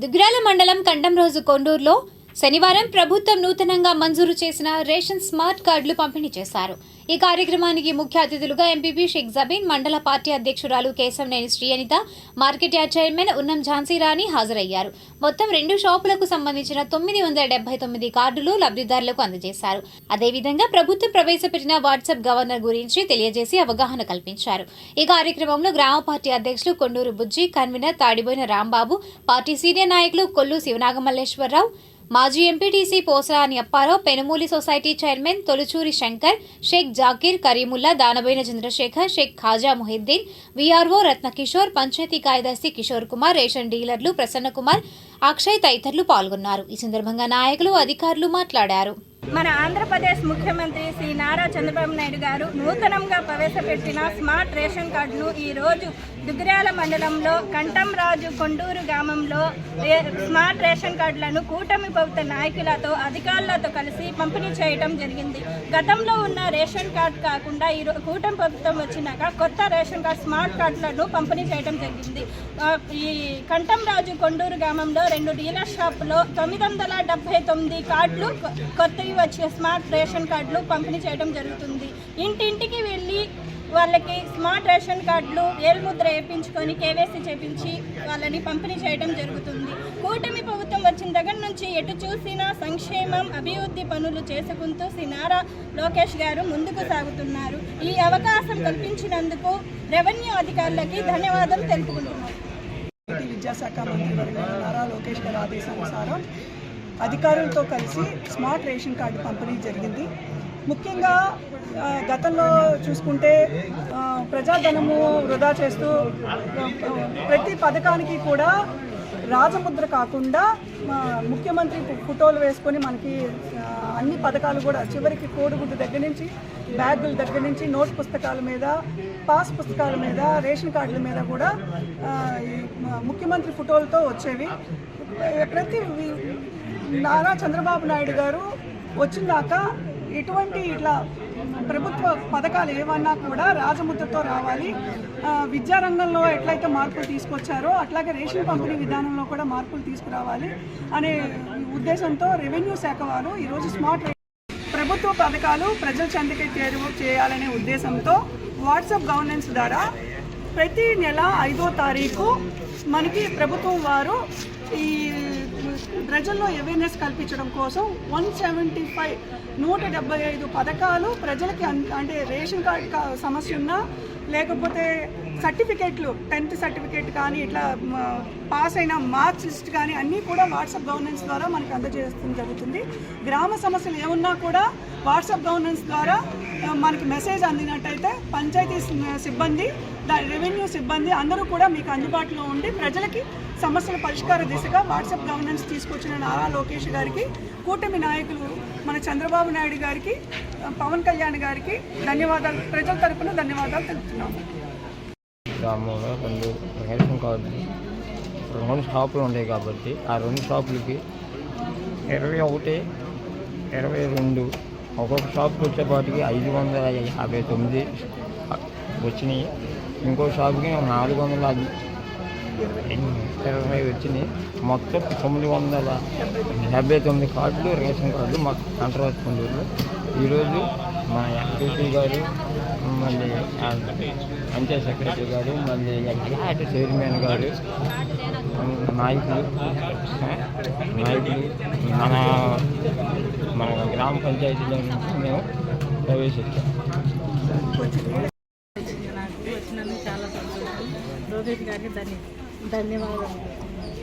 దుగ్గిరాల మండలం కండంరోజు కొండూరులో శనివారం ప్రభుత్వం నూతనంగా మంజూరు చేసిన రేషన్ స్మార్ట్ కార్డులు పంపిణీ చేశారు. ఈ కార్యక్రమానికి ముఖ్య అతిథులుగా ఎంపీపీ షేక్ జబీన్, మండల పార్టీ అధ్యక్షురాలు కేశవనేని శ్రీఅనిత, మార్కెట్ యార్డ్ చైర్మన్ ఉన్నం ఝాన్సీ రాణి హాజరయ్యారు. మొత్తం 2 షాపులకు సంబంధించిన 979 కార్డులు లబ్ధిదారులకు అందజేశారు. అదేవిధంగా ప్రభుత్వం ప్రవేశపెట్టిన వాట్సాప్ గవర్నర్ గురించి తెలియజేసి అవగాహన కల్పించారు. ఈ కార్యక్రమంలో గ్రామ పార్టీ అధ్యక్షులు Konduru Bujji, convener Tadiboyina Rambabu, party senior నాయకులు కొల్లు శివనాగమల్లేశ్వరరావు, మాజీ MPTC Posarani Apparao, Penumuli society chairman Toluchuri Shankar, Sheikh Zakir, Karimulla, Danaboyina Chandrashekar, Sheikh Khaja Muhiddin, VRO Ratnakishore, panchayat కార్యదర్శి కిషోర్ కుమార్, రేషన్ డీలర్లు ప్రసన్న కుమార్, అక్షయ్ తదితరులు పాల్గొన్నారు. ఈ సందర్భంగా నాయకులు, అధికారులు మాట్లాడారు. మన ఆంధ్రప్రదేశ్ ముఖ్యమంత్రి శ్రీ నారా చంద్రబాబు నాయుడు గారు నూతనంగా ప్రవేశపెట్టిన స్మార్ట్ రేషన్ కార్డును ఈరోజు దుగ్గిరాల మండలంలో కంఠంరాజు కొండూరు గ్రామంలో స్మార్ట్ రేషన్ కార్డులను కూటమి ప్రభుత్వ నాయకులతో అధికారులతో కలిసి పంపిణీ చేయడం జరిగింది. గతంలో ఉన్న రేషన్ కార్డు కాకుండా ఈ కూటమి ప్రభుత్వం వచ్చినాక కొత్త రేషన్ కార్డు స్మార్ట్ కార్డులను పంపిణీ చేయడం జరిగింది. ఈ కంఠంరాజు కొండూరు గ్రామంలో 2 డీలర్ షాపులో 979 కార్డులు కొత్తవి వచ్చే స్మార్ట్ రేషన్ కార్డులు పంపిణీ చేయడం జరుగుతుంది. ఇంటింటికి వెళ్ళి వాళ్ళకి స్మార్ట్ రేషన్ కార్డులు వేలుముద్ర వేయించుకొని కేవైసీ చేపించి వాళ్ళని పంపిణీ చేయడం జరుగుతుంది. కూటమి ప్రభుత్వం వచ్చిన దగ్గర నుంచి ఎటు చూసినా సంక్షేమం, అభివృద్ధి పనులు చేసుకుంటూ శ్రీ నారా లోకేష్ గారు ముందుకు సాగుతున్నారు. ఈ అవకాశం కల్పించినందుకు రెవెన్యూ అధికారులకి ధన్యవాదాలు తెలుపుకుంటున్నారు. విద్యాశాఖ మంత్రి నారా లోకేష్ గారి ఆదేశానుసారం అధికారులతో కలిసి స్మార్ట్ రేషన్ కార్డు పంపిణీ జరిగింది. ముఖ్యంగా గతంలో చూసుకుంటే ప్రజాధనము వృధా చేస్తూ ప్రతి పథకానికి కూడా రాజముద్ర కాకుండా ముఖ్యమంత్రి ఫోటోలు వేసుకొని మనకి అన్ని పథకాలు కూడా చివరికి కోడిగుడ్డు దగ్గర నుంచి బ్యాగుల దగ్గర నుంచి నోట్ పుస్తకాల మీద, పాస్ పుస్తకాల మీద, రేషన్ కార్డుల మీద కూడా ముఖ్యమంత్రి ఫోటోలతో వచ్చేవి. ప్రతి నారా చంద్రబాబు నాయుడు గారు వచ్చినాక ఎటువంటి ఇట్లా ప్రభుత్వ పథకాలు ఏమన్నా కూడా రాజముద్రతో రావాలి. విద్యారంగంలో ఎట్లయితే మార్పులు తీసుకొచ్చారో అట్లాగే రేషన్ పంపిణీ విధానంలో కూడా మార్పులు తీసుకురావాలి అనే ఉద్దేశంతో రెవెన్యూ శాఖ వారు ఈరోజు స్మార్ట్ ప్రభుత్వ పథకాలు ప్రజల చెంతకి చేయాలనే ఉద్దేశంతో వాట్సాప్ గవర్నెన్స్ ద్వారా ప్రతి నెల 5వ తారీఖు మనకి ప్రభుత్వం వారు ఈ ప్రజల్లో అవేర్నెస్ కల్పించడం కోసం 175 పథకాలు ప్రజలకి, అంటే రేషన్ కార్డు సమస్య ఉన్నా లేకపోతే సర్టిఫికేట్లు 10th సర్టిఫికేట్ కానీ ఇట్లా పాస్ అయిన మార్క్స్ లిస్ట్ కానీ అన్నీ కూడా వాట్సాప్ గవర్నెన్స్ ద్వారా మనకి అందజేయడం జరుగుతుంది. గ్రామ సమస్యలు ఏమున్నా కూడా వాట్సాప్ గవర్నెన్స్ ద్వారా మనకి మెసేజ్ అందినట్టయితే పంచాయతీ సిబ్బంది, రెవెన్యూ సిబ్బంది అందరూ కూడా మీకు అందుబాటులో ఉండి ప్రజలకి సమస్యల పరిష్కార దిశగా వాట్సాప్ గవర్నెన్స్ తీసుకొచ్చిన నారా లోకేష్ గారికి, కూటమి నాయకులు మన చంద్రబాబు నాయుడు గారికి, పవన్ కళ్యాణ్ గారికి ధన్యవాదాలు, ప్రజల తరపున ధన్యవాదాలు తెలుపుతున్నాము. గ్రామంలో 2 రేషన్ కార్డులు 2 షాపులు ఉన్నాయి కాబట్టి ఆ 2 షాపులకి 21, 22 ఒక్కొక్క షాప్కి వచ్చేపాటికి 559 వచ్చినాయి. ఇంకో షాప్కి 420 వచ్చినాయి. మొత్తం 979 కార్డులు రేషన్ కార్డులు మాకు కంట్రోల్ కొండూరులో ఈరోజు మా ఎంపీపీ గారు, మళ్ళీ పంచాయత్ సెక్రటరీ గారు, మళ్ళీ యాక్ట్ చైర్మన్ గారు, నాయకులు మన గ్రామ పంచాయతీలో నుంచి మేము ప్రవేశించాం. వచ్చినందుకు చాలా సంతోషం. లోకేష్ గారికి ధన్యవాదాలు.